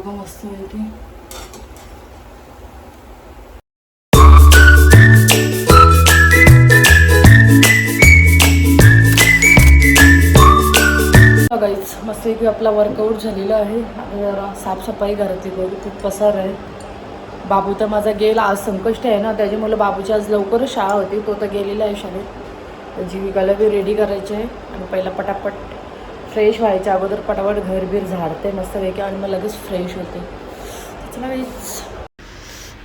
बघा मस्त होती. गाईज मस्त की आपला वर्कआउट झालेला आहे. आता जरा साफसफाई घरातली करू. खूप पसार आहे. बाबू तर माझा गेला. आज संकष्टी आहे ना, त्याच्यामुळे बाबूची आज लवकरच शाळा होती. तो तर गेलेला आहे शाळेत. तर जीविकाला बी रेडी करायचे आहे आणि पहिला पटापट फ्रेश व्हायच्या अगोदर पटापट घरबीर झाडते मस्तपैकी आणि मग लगेच फ्रेश होते.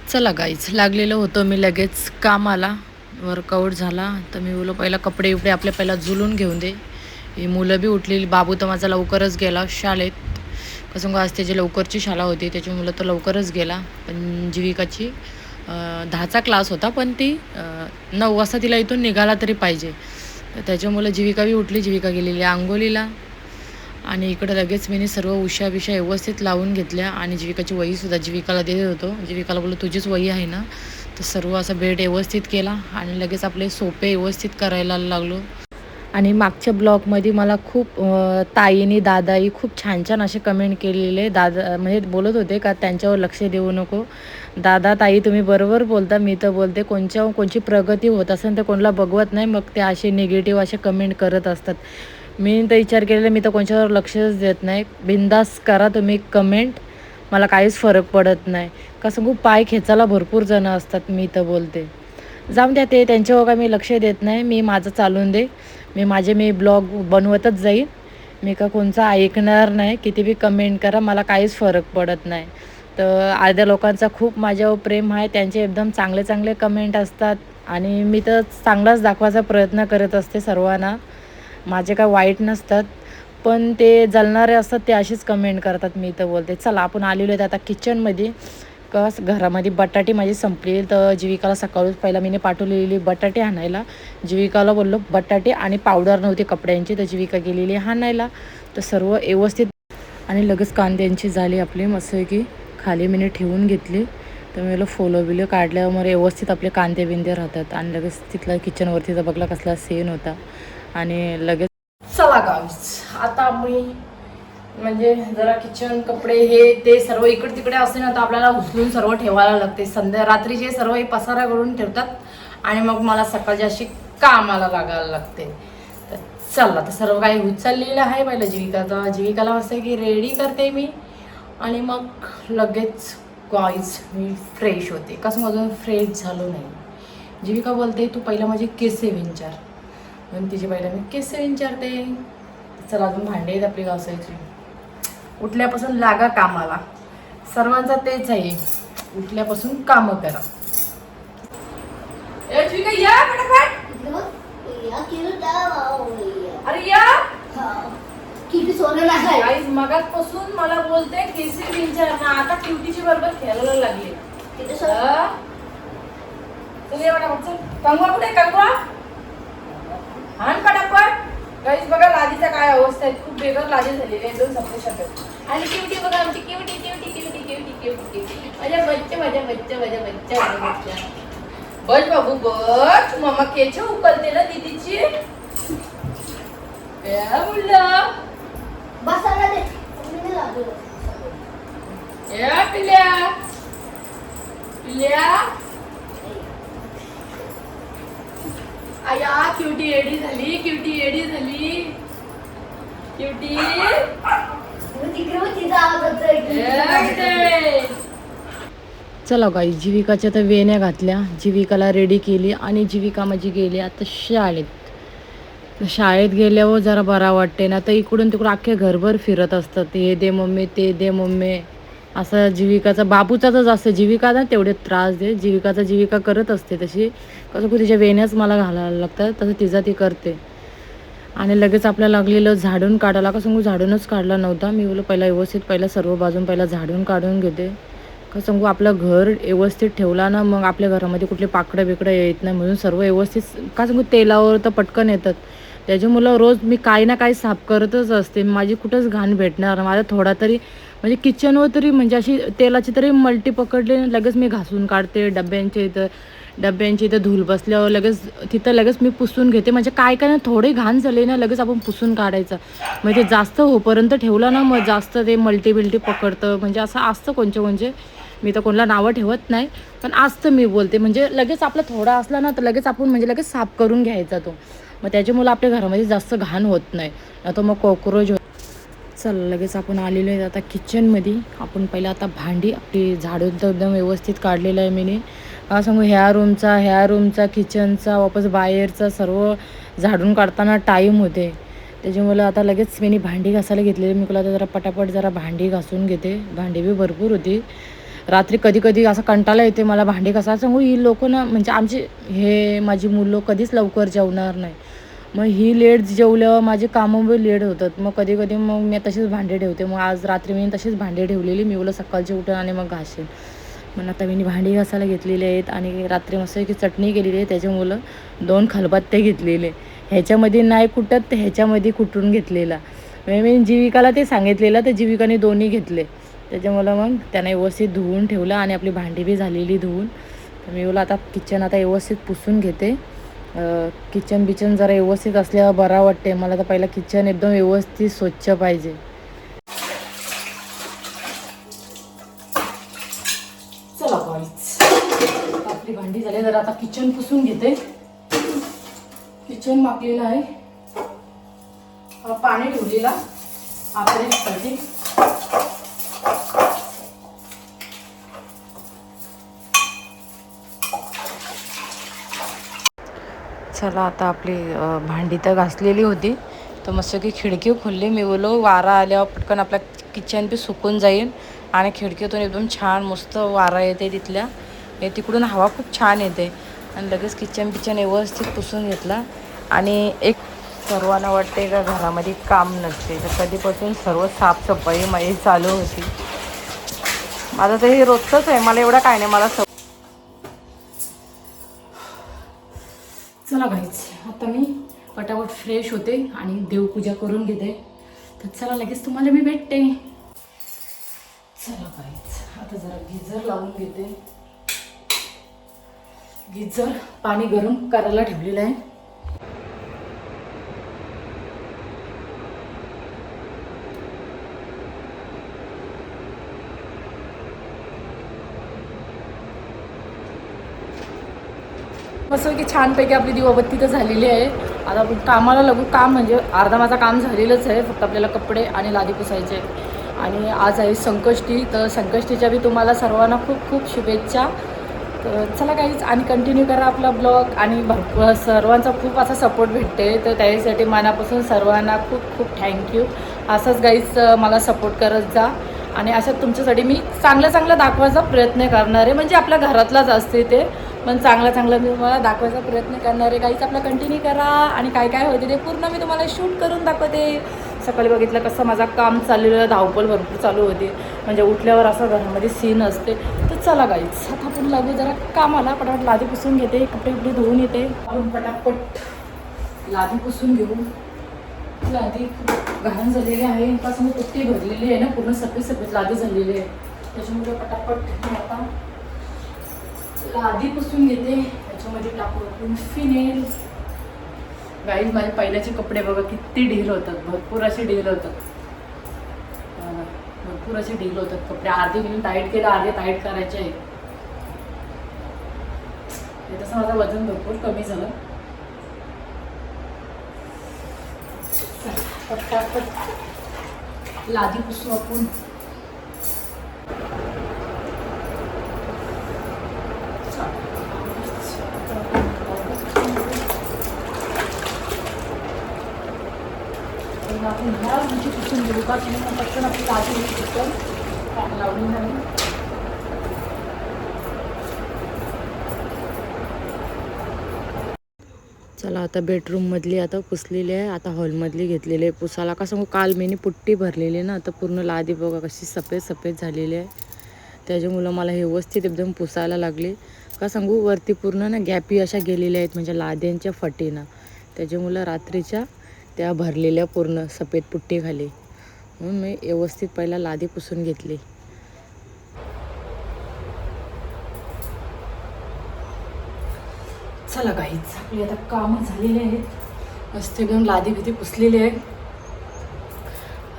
चला गाईज लागलेलं होतं मी लगेच कामाला. वर्कआउट झाला तर मी बोललो पहिला कपडे बिपडे आपले पहिला जुलून घेऊन दे. ही मुलं बी उठलेली. बाबू तर माझा लवकरच गेला शाळेत. कसं आज त्याची लवकरची शाळा होती त्याची मुलं तर लवकरच गेला. पण जीविकाची 10चा क्लास होता पण ती 9 वाजता तिला इथून निघाला तरी पाहिजे. तर त्याच्यामुळं जीविका बी उठली. जीविका गेलेली अंघोळीला आणि इकडं लगेच मी सर्व उशा बिशा व्यवस्थित लावून घेतल्या आणि जीविकाची वहीसुद्धा जीविकाला देत होतो. जीविकाला बोललो तुझीच वही आहे ना. तर सर्व असा बेड व्यवस्थित केला आणि लगेच आपले सोपे व्यवस्थित करायला लागलो. आणि मागच्या ब्लॉगमध्ये मला खूप ताईनी दादाई खूप छान छान असे कमेंट केलेले. दादा म्हणजे बोलत होते का त्यांच्यावर लक्ष देऊ नको. दादा ताई तुम्ही बरोबर बोलता. मी तर बोलते कोणची प्रगती होत असेल तर कोणाला बघवत नाही मग ते असे निगेटिव्ह असे कमेंट करत असतात. मी तर विचार केलेला मी तर कोणच्यावर लक्षच देत नाही. बिंदास करा तुम्ही कमेंट. मला काहीच फरक पडत नाही. कसं खूप पाय खेचायला भरपूर जणं असतात. मी तर बोलते जाऊन द्या ते त्यांच्यावर काय मी लक्ष देत नाही. मी माझं चालून दे. मी ब्लॉग बनवतच जाईन. मी का कोणचा ऐकणार नाही. किती बी कमेंट करा मला काहीच फरक पडत नाही. तर अर्ध्या लोकांचा खूप माझ्यावर प्रेम आहे. त्यांचे एकदम चांगले चांगले कमेंट असतात आणि मी तर चांगलाच दाखवायचा प्रयत्न करत असते सर्वांना. माझे काय वाईट नसतात पण ते जळणारे असतात ते अशीच कमेंट करतात. मी तर बोलते चला आपण आलेलो आहेत आता किचनमध्ये. घरामध्ये बटाटे माझी संपली तर जीविकाला सकाळीच पहिला मीने पाठवलेली बटाटे आणायला. जीविकाला बोललो बटाटे आणि पावडर नव्हती कपड्यांची तर जीविका गेलेली आणायला. तर सर्व व्यवस्थित आणि लगेच कांद्यांची झाली आपली मस्त की खाली मीने ठेवून घेतली. तर मी फोलो बिलो काढल्यावर व्यवस्थित आपले कांदे बिंदे राहतात. आणि लगेच तिथला किचनवरती तर बघला कसला सेन होता आणि लगेच चला गाईस आता मी म्हणजे जरा किचन कपडे हे ते सर्व इकडे तिकडे असते ना तर आपल्याला उचलून सर्व ठेवायला लागते. रात्रीचे सर्व हे पसारा करून ठेवतात आणि मग मला सकाळची अशी कामाला लागायला लागते. तर चला तर सर्व काही उचललेलं आहे. पहिलं जीविकाला असं की रेडी करते मी आणि मग लगेच गाईज मी फ्रेश होते. कसं अजून फ्रेश झालो नाही. जीविका बोलते तू पहिला माझे केसे विंचार म्हणून तिचे पहिला मी केसे विंचारते. चला अजून भांडे आहेत आपली घासायची. उठल्यापासून लागा कामाला. सर्वांचा तेच आहे उठल्यापासून कामं करा. या अरे या मगाचपासून मला बोलते केसी विंचार ना आता क्युटीची बरोबर खेळायला लागली. कंगवा कुठे कंगवा हान पटापट. गाईस बघा लादीचा काय अवस्था आहे. खूप बेकार लादी झालेली आहे. दोन संपू शकत आणि क्युटी बघा आमची cutie cutie cutie cutie cutie माझ्या बच्चा बस बाबू बस. मम्मा केच उकलते ना दीदीची. पिल्या आया क्युटी एडी झाली. क्युटी एडी झाली. क्युटी चला गाई जीविकाच्या तर वेण्या घातल्या. जीविकाला रेडी केली आणि जीविका माझी गेली आता शाळेत. शाळेत गेल्यावर जरा बरा वाटते ना तर इकडून तिकडून अख्खे घरभर फिरत असतात. हे दे मम्मी ते दे मम्मी असं. जीविकाचा बाबूचा तर जास्त जीविका ना तेवढे त्रास दे. जीविका करत असते तशी. कसं खूप तिच्या वेण्याच मला घालायला लागतात तसं तिचा ती करते. आणि लगेच आपल्याला लागलेलं झाडून काढायला. कसं झाडूनच काढला नव्हता. मी बोललो पहिला व्यवस्थित पहिला सर्व बाजून पहिला झाडून काढून घेते. कसं आपलं घर व्यवस्थित ठेवला ना मग आपल्या घरामध्ये कुठले पाकडं बिकडं येत नाही. म्हणून सर्व व्यवस्थित का सांगू तेलावर तर पटकन येतात. त्याच्यामुळं रोज मी काही ना काही साफ करतच असते. माझी कुठंच घाण भेटणार. माझा थोडा तरी म्हणजे किचनवर तरी म्हणजे अशी तेलाची तरी मल्टी पकडले लगेच मी घासून काढते. डब्यांचे इथं डब्यांची इथं धूल बसल्यावर लगेच तिथं लगेच मी पुसून घेते. म्हणजे काय काय ना थोडे घाण झाले ना लगेच आपण पुसून काढायचं. म्हणजे जास्त होईपर्यंत ठेवलं ना मग जास्त ते मल्टी बिल्टी पकडतं. म्हणजे असं असतं कोणचे मी तर कोणाला नावं ठेवत नाही, पण असतं मी बोलते. म्हणजे लगेच आपला थोडा असला ना तर लगेच आपण म्हणजे लगेच साफ करून घ्यायचा तो. मग त्याच्यामुळं आपल्या घरामध्ये जास्त घाण होत नाही. आता मग कॉक्रोच चला लगेच आपण आलेलो आहे आता किचनमध्ये. आपण पहिला आता भांडी आपली झाडून तर एकदम व्यवस्थित काढलेलं आहे मी. का सांगू ह्या रूमचा किचनचा वापस बाहेरचा सर्व झाडून काढताना टाईम होते. त्याच्यामुळं आता लगेच मी भांडी घासायला घेतलेली. मी तुला आता जरा पटापट जरा भांडी घासून घेते. भांडी बी भरपूर होती. रात्री कधी कधी असा कंटाळा येते मला भांडी घासायला. सांगू ही लोकं ना म्हणजे आमची हे माझी मुलं कधीच लवकर जेवणार नाही. मग ही लेट जेवल्यावर माझे कामं बी लेट होतात. मग कधी कधी मग मी तशीच भांडे ठेवते. मग आज रात्री मी तशीच भांडे ठेवलेली. मी बोललं सकाळची उठून आणि मग घासेन. मग आता मी भांडी घासायला घेतलेली आहेत आणि रात्री मस्त की चटणी केलेली आहे. त्याच्यामुळं 2 खलबत्ते घेतलेले. ह्याच्यामध्ये नाही कुटत तर ह्याच्यामध्ये कुटून घेतलेला. मी जीविकाला ते सांगितलेलं तर जीविकाने दोन्ही घेतले. त्याच्यामुळं मग त्याने व्यवस्थित धुवून ठेवलं आणि आपली भांडी बी झालेली धुवून. तर मी बोला आता किचन आता व्यवस्थित पुसून घेते. किचन जरा व्यवस्थित असल्यावर बरा वाटते मला. तर पहिला किचन एकदम व्यवस्थित स्वच्छ पाहिजे. चला आपली भांडी झाली. जरा आता किचन पुसून घेते. किचन मागलेलं आहे. पाणी ठेवलेला आपल्यासाठी. चला आता आपली भांडी तर घासलेली होती. तर मस्त की खिडकी खोलली. मी बोलो वारा आल्यावर पटकन आपला किचन बी सुकून जाईल आणि खिडकीतून एकदम छान मस्त वारा येते तिथल्या. तिकडून हवा खूप छान येते. आणि लगेच किचन व्यवस्थित पुसून घेतला. आणि एक सर्वांना वाटते का घरामध्ये काम नसते तर कधीपासून सर्व साफसफाई माझी चालू होती. माझं तर हे रोजचंच आहे. मला एवढं काय नाही. मला चला गाईज आता मी पटापट फ्रेश होते आणि देवपूजा करून घेते. तर चला लगेच तुम्हाला मी भेटते. चला गाईज आता जरा गिझर लावून घेते. गिझर पाणी गरम करायला ठेवलेलं आहे. मस्त की छानपैकी आपली दिवाबत्ती तर झालेली आहे. आता आपण कामाला लागू. काम म्हणजे अर्धा माझं काम झालेलंच आहे. फक्त आपल्याला कपडे आणि लादी पुसायचे. आणि आज आहे संकष्टी. तर संकष्टीच्या बी तुम्हाला सर्वांना खूप खूप शुभेच्छा. तर चला काहीच आणि कंटिन्यू करा आपला ब्लॉग. आणि भरपूर सर्वांचा खूप असा सपोर्ट भेटते. तर त्यासाठी मनापासून सर्वांना खूप खूप थँक्यू. असंच गाईच मला सपोर्ट करत जा. आणि अशात तुमच्यासाठी मी चांगलं दाखवायचा प्रयत्न करणार आहे. म्हणजे आपल्या घरातलाच असते ते, पण चांगलं मी तुम्हाला दाखवायचा प्रयत्न करणार आहे. काहीच आपला कंटिन्यू करा. आणि काय काय होते ते पूर्ण मी तुम्हाला शूट करून दाखवते. सकाळी बघितलं कसं माझं काम चाललेलं, धावपळ भरपूर चालू होती. म्हणजे उठल्यावर असं घरामध्ये सीन असते. तर चला गाईच आता आपण लागू जरा कामाला. पटापट लादी पुसून घेते. कपडे धुवून येते. आपण पटापट लादी पुसून घेऊ. लादी घाण झालेली आहे. पासून पुट्टी भरलेली आहे ना, पूर्ण सफेद लादी झालेली आहे. त्याच्यामुळे पटापट मी आता लादी पुसून घेते. त्याच्यामध्ये टाकून फिनेल. गाईज माझे पहिल्याचे कपडे बघा किती ढील होतात. भरपूर असे ढील होतात. कपडे. अर्धे मी टाईट केलं, अर्धे टाईट करायचे आहे. तसं माझं वजन भरपूर कमी झालं. पटापट लादी पुसू आपण. आपण ह्या म्हणजे पुसून घेऊ का की मग पटकन आपली लादी पुसून लावली नाही. चला आता बेडरूममधली आता पुसलेली आहे. आता हॉलमधली घेतलेली आहे पुसाला. का सांगू काल मी पुट्टी भरलेली ना, तर पूर्ण लादी बघा कशी सफेद झालेली आहे. त्याच्यामुळं मला हे व्यवस्थित एकदम पुसायला लागली. का सांगू वरती पूर्ण ना गॅपी अशा गेलेल्या आहेत म्हणजे लाद्यांच्या फटीनं. त्याच्यामुळं रात्रीच्या त्या भरलेल्या पूर्ण सफेद पुट्टी खाली. म्हणून मी व्यवस्थित पहिला लादी पुसून घेतली. चला गाईच आपली आता कामं झालेली आहेत, मस्त एकदम लादी बिदी पुसलेली आहे.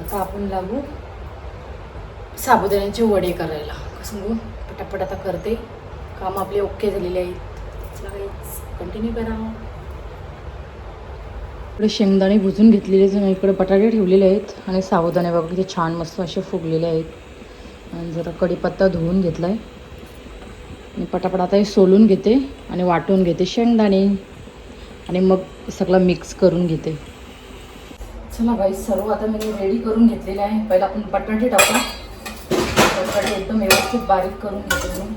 आता आपण लागू साबुदाण्याचे वडे करायला. कसं पटापट आता करते, कामं आपले ओके झालेले आहेत. चला गाईच कंटिन्यू करा. इकडे शेंगदाणे भुजून घेतलेले आहेत, इकडे बटाटे ठेवलेले आहेत आणि साबुदाणे बघा किती छान मस्त असे फुगलेले आहेत. आणि जरा कढीपत्ता धुवून घेतला आहे आणि पटापट आता हे सोलून घेते आणि वाटून घेते शेंगदाणे आणि मग सगळं मिक्स करून घेते. चला बाई सर्व आता मी रेडी करून घेतलेले आहे. पहिला आपण बटाटे टाकू. बटाटे एकदम व्यवस्थित बारीक करून घेते मी.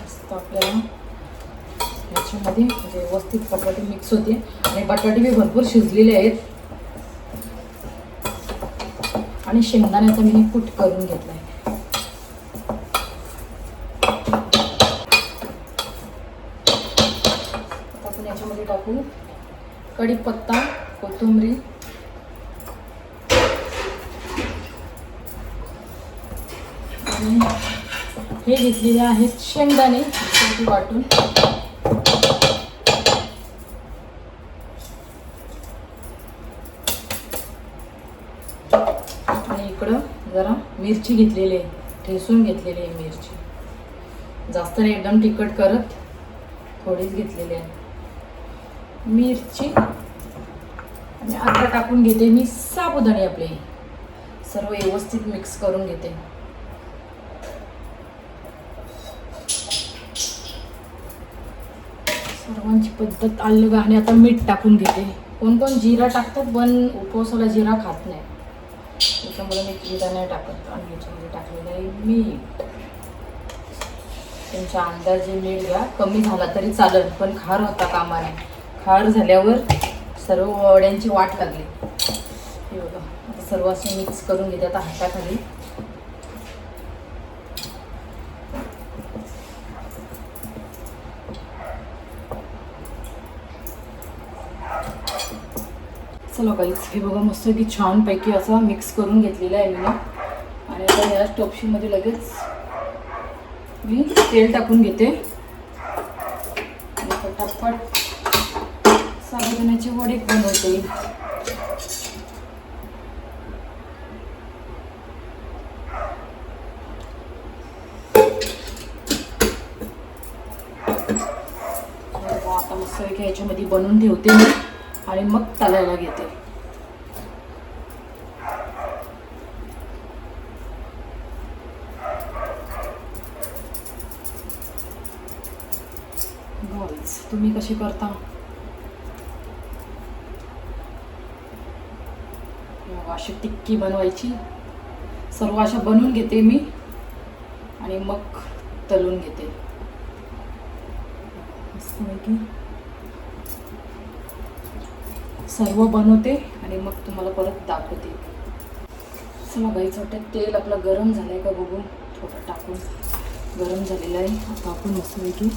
मस्त आपल्याला याच्यामध्ये म्हणजे व्यवस्थित बटाटे मिक्स होते आणि बटाटे बी भरपूर शिजलेले आहेत. आणि शेंगदाण्याचा मी कूट करून घेतला आहे. आपण याच्यामध्ये टाकू कढीपत्ता, कोथिंबीर आणि हे घेतलेले आहेत शेंगदाणे वाटून. आणि इकडं जरा मिरची घेतलेली आहे, ठेसून घेतलेली आहे मिरची. जास्त नाही, एकदम तिखट करत थोडीच घेतलेली आहे मिरची. आणि आता टाकून घेते मी साबुदाणे आपले, सर्व व्यवस्थित मिक्स करून घेते. सर्वांची पद्धत अलग. आणि आता मीठ टाकून घेते. कोण कोण जिरा टाकतात पण उपवासाला जिरा खात नाही, त्याच्यामुळे मी जिरा नाही टाकत. आणि याच्यामध्ये टाकलेलं आहे मीठ. त्यांच्या अंदाजे मीठ घ्या, कमी झाला तरी चालेल पण खार होता कामा नये. खार झाल्यावर सर्व वड्यांची वाट लागली. हे बघा आता सर्व असे मिक्स करून घेते आता हाताखाली. चला गाईस हे बघा मस्त की छान पैकी असं मिक्स करून घेतलेलं आहे मी. आणि आता या टोपशीमध्ये लगेच मी तेल टाकून घेते आणि पटापट साबुदाण्याचे वडे बनवते. आता मस्त ह्याच्यामध्ये बनवून ठेवते मी आणि मग तळायला घेते. तुम्ही कशी करता? अशी टिक्की बनवायची. सर्व अशा बनवून घेते मी आणि मग तळून घेते. सर्व बनवते आणि मग तुम्हाला परत दाखवते. चला गाईचं वाटतं तेल आपलं गरम झालंय का बघू. थोडं टाकून गरम झालेलं आहे. आता आपण मस्तपैकी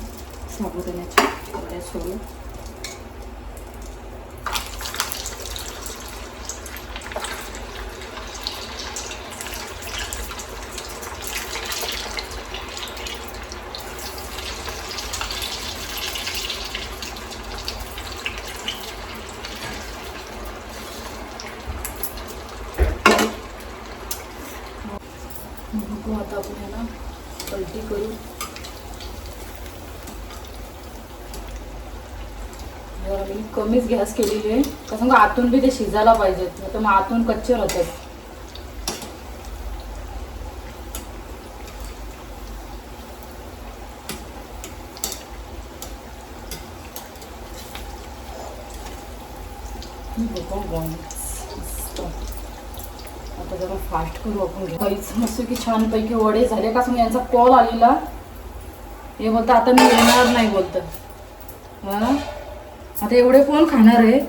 साबुदाण्याच्या वड्या सोडू. बघू आता आपण याला पलटी करू. जरा मी कमीच गॅस केलेली आहे, कसं आतून बी ते शिजायला पाहिजेत, नाही तर मग आतून कच्चे राहतात. आता जरा फास्ट करू आपण. काहीच मस्त की छान पैकी वडे झाले. कसं यांचा कॉल आलेला, हे बोलतं आता मी येणार नाही बोलतं. हा आता एवढे कोण खाणार आहे.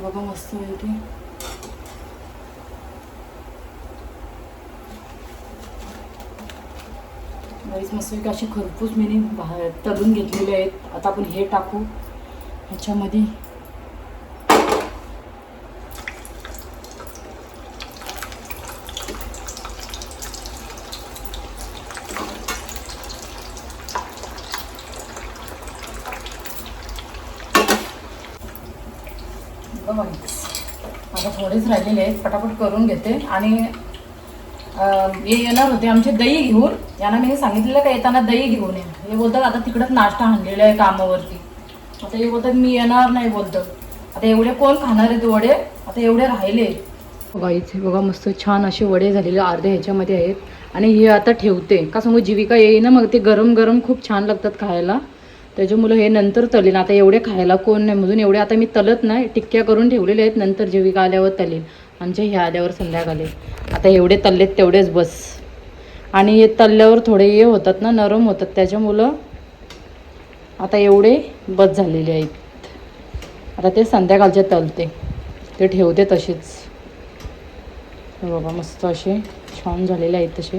बघा मस्त पैकी मस्तपैकी असे खरपूस मी बाहेर तळून घेतलेले आहेत. आता आपण हे टाकू ह्याच्यामध्ये. आता थोडेच राहिलेले आहेत, पटापट करून घेते. आणि हे येणार होते आमचे दही घेऊन. यांना मी सांगितलेलं का येताना दही घेऊन ये. हे बोलतात आता तिकडंच नाश्ता आणलेला आहे कामावरती. आता हे बोलतात मी येणार नाही बोलतं. आता एवढे कोण खाणार आहेत वडे, आता एवढे राहिले. बघा इथे बघा मस्त छान असे वडे झालेले अर्धे ह्याच्यामध्ये आहेत. आणि हे आता ठेवते का सांगू, जीविका येई ना मग ते गरम गरम खूप छान लागतात खायला, त्याच्यामुळं हे नंतर तलीन. आता एवढे खायला कोण नाही म्हणून एवढे आता मी तलत नाही, टिक्क्या करून ठेवलेले आहेत. नंतर जीविका आल्यावर तलीन, आमच्या ह्या आल्यावर संध्याकाळी. आता एवढे तल्लेत तेवढेच बस. आणि हे तल्ल्यावर थोडे हे होतात ना, नरम होतात, त्याच्यामुळं आता एवढे बस झालेले आहेत. आता ते संध्याकाळचे तलते, ते ठेवते तसेच. हे बघा मस्त असे छान झालेले आहेत तसे.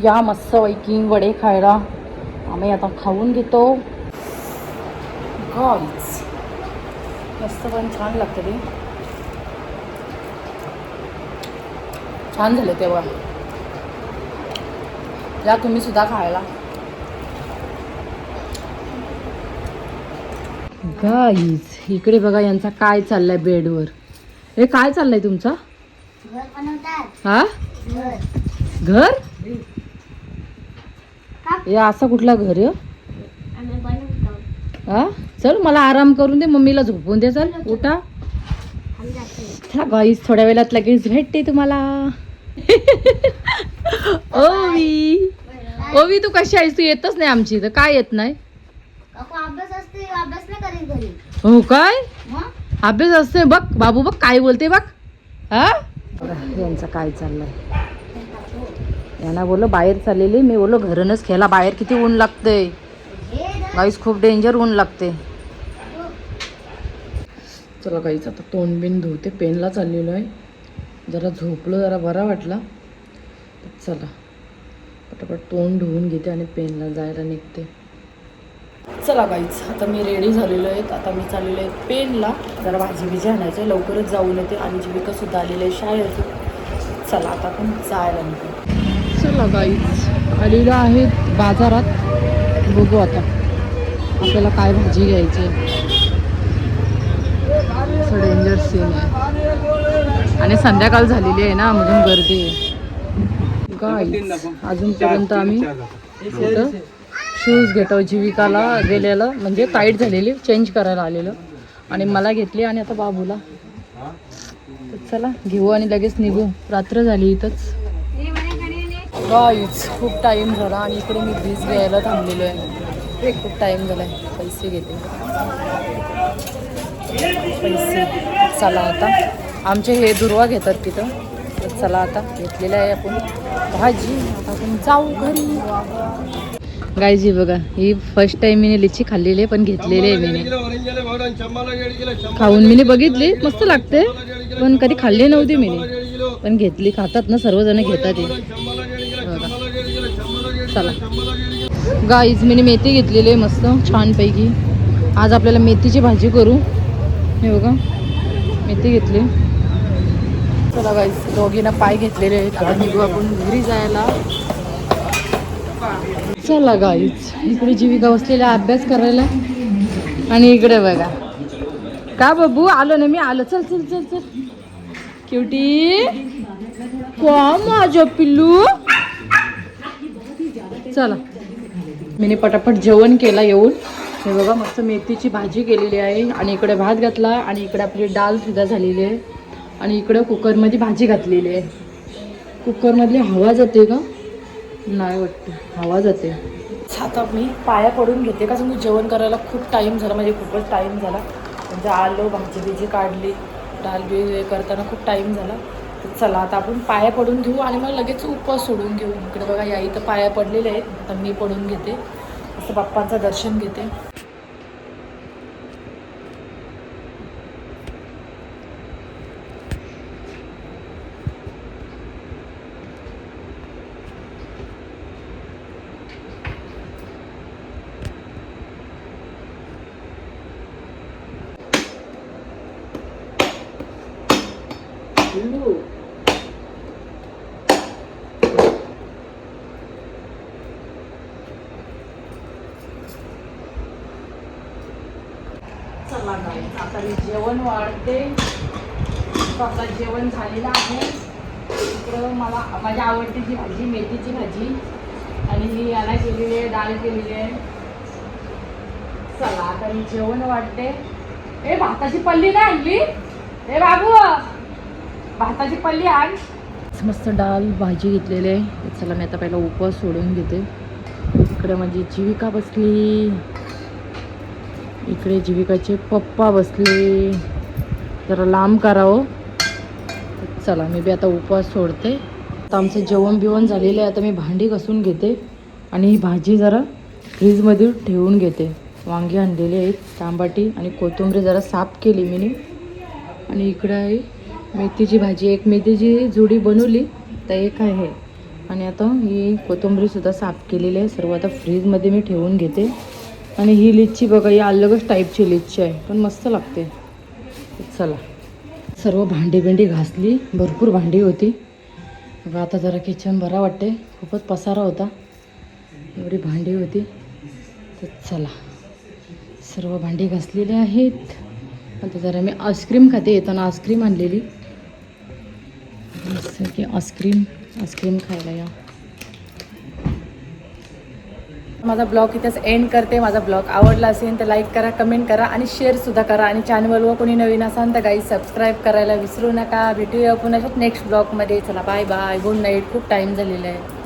या मस्त वैकिंग वडे खायला आम्ही आता खाऊन घेतो. गाईज मस्त पण छान लागते ते, छान झाले तेव्हा. या तुम्ही सुद्धा खायला. गाईज इकडे बघा यांचा काय चाललाय बेडवर. हे काय चाललंय तुमचा? हा घर? हे असं कुठला घर आहे? हा चल मला आराम करून दे, मम्मीला झोपून दे. चल उठा. गाईज थोड्या वेळात लगेच भेटते तुम्हाला. ओवी ओवी तू कशी आहेस? तू येतच नाही आमची इथं. काय येत नाही? हो काय अभ्यास असते? बघ बाबू बघ काय बोलते बघ. हा यांचं काय चाललंय. यांना बोललो बाहेर चाललेली, मी बोललो घरूनच खेळा. बाहेर किती ऊन लागते गाईस, खूप डेंजर ऊन लागते. चला गाईस आता तोंड बिन धुते. पेनला चाललेलो आहे, जरा झोपलो, जरा बरा वाटला. चला पटापट तोंड धुवून घेते आणि पेनला जायला निघते. चला गाईच आता मी रेडी झालेलो आहे. आता मी चाललेलो आहे पेनला, जरा भाजी बिजी आणायचं, लवकरच जाऊन येते. आणि जीविका सुद्धा आलेली आहे शाळेत. चला आता आपण जायला निघू. चला गाईच आलेलो आहे बाजारात. बघू आता आपल्याला काय भाजी घ्यायची. असं डेंजर सीन आहे आणि संध्याकाळ झालेली आहे ना म्हणून गर्दी आहे. गाईज अजूनपर्यंत आम्ही कुठं शूज घेतो. जीविकाला गेलेलं म्हणजे टाईट झालेली, चेंज करायला आलेलं. आणि मला घेतली आणि आता बाबूला. चला घेऊ आणि लगेच निघू. रात्र झाली इथंच. गाईज खूप टाईम झाला आणि इकडे मी वीज घ्यायला थांबलेलो आहे. खूप टाईम झाला आहे. पैसे घेते पैसे. चला आता आमचे हे दुर्वा घेतात तिथं. तर चला आता घेतलेलं आहे आपण भाजी. आता आपण जाऊ घरी. गाईज बघा ही फर्स्ट टाइम मी लिची खाल्लेली आहे, पण घेतलेली आहे मी. खाऊन मी बघितली मस्त लागते, पण कधी खाल्ली नव्हती मी, पण घेतली. खातात ना सर्वजण घेतात हे. चला गाईज मी मेथी घेतलेली आहे मस्त छानपैकी. आज आपल्याला मेथीची भाजी करू. हे बघा मेथी घेतली. चला गाईज दोघींना पाय घेतलेले आहेत. आता निघू आपण घरी जायला. चला गाईज इकडे जीविका बसलेला अभ्यास करायला. आणि इकडे बघा का बाबू आलो ना मी. आलो चल चल चल चल क्युटी का माझं पिल्लू. चला मी पटापट जेवण केला येऊन. हे बघा मस्त मेथीची भाजी केलेली आहे आणि इकडे भात घातला आणि इकडे आपली डाळ सुद्धा झालेली आहे. आणि इकडे कुकरमध्ये भाजी घातलेली आहे. कुकरमधली हवा जाते का नाही वाटतं, हवा जाते. आता मी पाया पडून घेते का मी जेवण करायला खूप टाईम झाला, म्हणजे खूपच टाईम झाला. म्हणजे आलो भाजी बिजी काढली, डाळ बी करताना खूप टाईम झाला. तर चला आता आपण पाया पडून घेऊ आणि मग लगेच उपवास सोडून घेऊ. इकडे बघा या इथं पाया पडलेले आहेत. आता मी पडून घेते, असं बाप्पांचं दर्शन घेते. चला गाईज आता मी जेवण वाढते. आता जेवण झालेलं आहे. इकडं मला माझी आवडतीची भाजी मेथीची भाजी आणि ही याला केलेली आहे, डाळ केलेली आहे. चला आता मी जेवण वाढते. ए भाताची पल्ली नाही आणली? ए बाबू भाताची पल्ली आण. मस्त डाळ भाजी घेतलेली आहे. चला मी आता पहिला उपवास सोडून घेते. इकडे माझी जीविका बसली, इकडे जीविकाचे पप्पा बसले. जरा लांब करावं. चला मी बी आता उपवास सोडते. आता आमचं जेवण बिवण झालेलं आहे. आता मी भांडी घासून घेते आणि ही भाजी जरा फ्रीजमध्ये ठेवून घेते. वांगी आणलेले आहेत, तांबाटी आणि कोथिंबीर जरा साफ केली मी. आणि इकडं आहे मेथीची भाजी. एक मेथीची जुडी बनवली तर एक आहे. आणि आता ही कोथिंबीरसुद्धा साफ केलेली आहे. सर्व आता फ्रीजमध्ये मी ठेवून घेते. आणि ही लिच्ची बघा, ही अलगच टाईपची लिच्ची आहे पण मस्त लागते. चला सर्व भांडी बिंडी घासली, भरपूर भांडी होती. बघा आता जरा किचन बरा वाटते, खूपच पसारा होता, एवढी भांडी होती. तर चला सर्व भांडी घासलेली आहेत. आता जरा मी आईस्क्रीम खाते. येताना आईस्क्रीम आणलेली, जसं की आईस्क्रीम खायला या. माझा ब्लॉग इथेच एंड करते. माझा ब्लॉग आवडला असेल तर लाईक करा, कमेंट करा आणि शेअरसुद्धा करा. आणि चॅनलवर कोणी नवीन असाल तर गाईज सबस्क्राईब करायला विसरू नका. भेटूया पुन्हा नेक्स्ट ब्लॉगमध्ये. चला बाय बाय, गुड नाईट. खूप टाईम झालेला आहे.